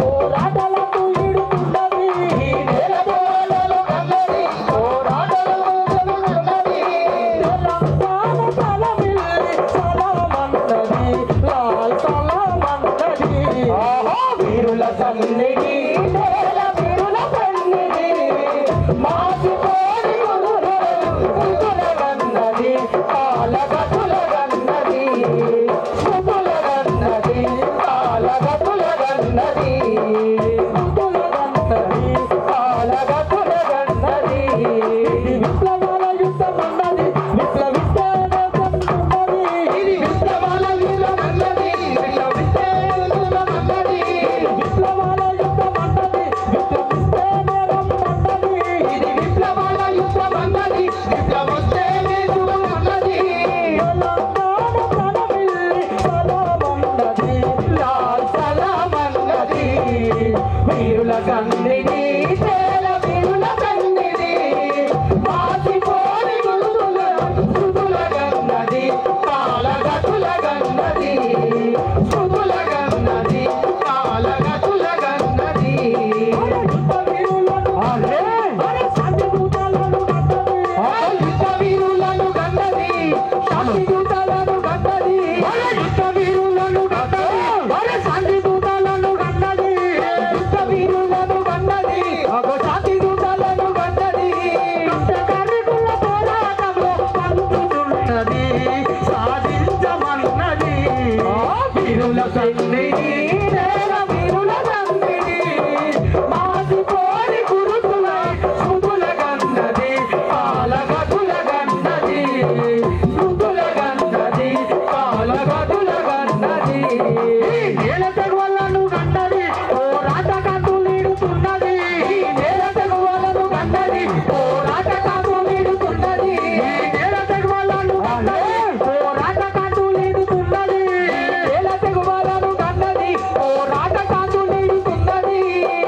పోరాటలకు ఈడుతున్నది నేల పోరాటలు కన్నది పోరాటలకు ఈడుతున్నది తెలంగాణ తలమిల్లి సలామన్నది లాల్ సలామన్నది వీరుల సన్నిధి నేల వీరుల సన్నిధి మాసిపోని గురుతులగన్నది కాలగతులగన్నది సుతులగన్నది కాలగతులగన్నది సుతులగన్నది కాలగతులగన్నది విప్లవాల యుద్ధమన్నది విప్లవిస్తే ఉన్నది ఇది విప్లవాల యుద్ధమన్నది విప్లవిస్తే ఉన్నది విప్లవాల యుద్ధమన్నది విప్లవిస్తే ఉన్నది ఇది విప్లవాల యుద్ధమన్నది విప్లవిస్తే ఉన్నది తెలంగాణ ప్రణమిల్లి సలామన్నది లాల్ సలామన్నది వీరుల కన్నిది తేల వీరుల కన్నిది మాసిపోని సుతులగన్నది కాలగతులగన్నది సుతులగన్నది కాలగతులగన్నది యుద్ధ వీరులను గన్నది శాంతి దూతలను గన్నది యుద్ధ వీరులను గన్నది శాంతి దూతలను గన్నది యుద్ధ వీరులను గన్నది శాంతి దూతలను గన్నది కార్మికుల పోరాటంలో పంచుతున్నది సాధించమన్నది వీరుల సన్నిధి నేల వీరుల సన్నిధి మాసిపోని గురుతుల సుతులగన్నది కాలగతులగన్నది సుతులగన్నది కాలగతులగన్నది నేల తెగువలను గన్నది పోరాట కాంతులీడుతున్నది నేల తెగువలను గన్నది పోరాట కాంతులీడుతున్నది నేల తెగువలను గన్నది పోరాట కాంతులీడుతున్నది నేల తెగువలను గన్నది పోరాట కాంతులీడుతున్నది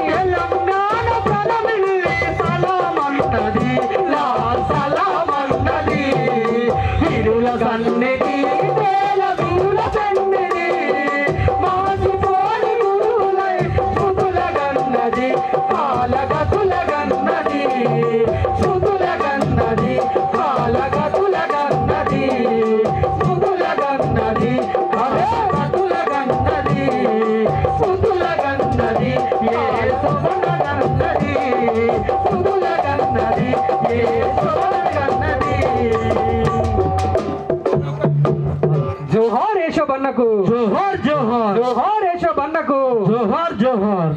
తెలంగాణ ప్రణమిల్లి సలామన్నది లాల్ సలామన్నది వీరుల సన్నిధి నేల వీరుల సన్నిధి మాసిపోని గురువులై సుతులగన్నది కాలగతులగన్నది సుతులగన్నది కాలగతులగన్నది సుతులగన్నది కాలగతులగన్నది సుతులగన్నది ఏ సుతులగన్నది సుతులగన్నది ఏ సుతులగన్నది జోహార్ యశోబన్నకు జోహార్ జోహార్ జోహార్ యశోబన్నకు జోహార్ జోహార్